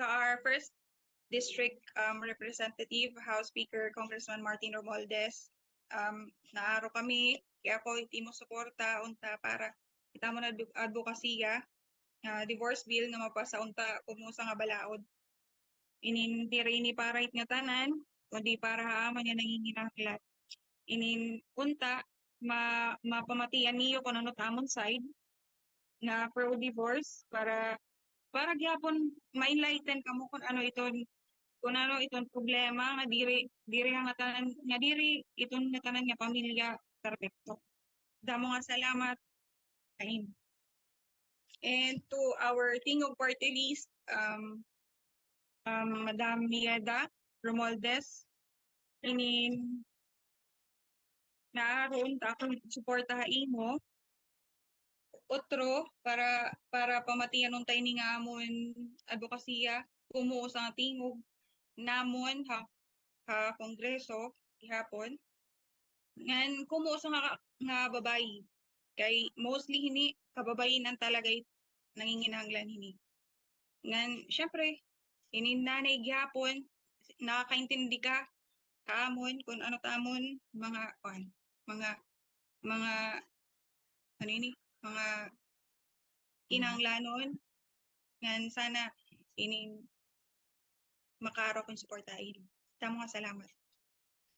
to our first district representative, House Speaker Congressman Martin Romualdez. Naaro kami, kaya ako iti mo suporta unta para kita mo na advokasya, divorce bill nga mapasa unta kumusa nga balaod. Inintiri ni parait nga tanan, kundi para haaman niya nanginginaklat. Unta, mapamatian niyo kung ano tamon side na pro-divorce para gyapon ma-enlighten kamo kung ano iton problema nga diri nga tanan nga diri iton nga tanan nga pamilya perpekto. Damo nga salamat kain. And to our tingog party list, Madam Mieda Romualdez, naaron ta akong suporta imo otro para pamatian untay ni nga amon advokasya kumuo sa tingog namon ha kongreso ihapon ngan kumuo sa nga babayi kay mostly hini kababayin ang talagay nanginginahanglan hini ngan syempre nanay gihapon nakakaintindi ka kaamon kung ano tamon mga ano ini mga kinahanglanon ngan sana makaaro kong suportahin. Tamo nga salamat.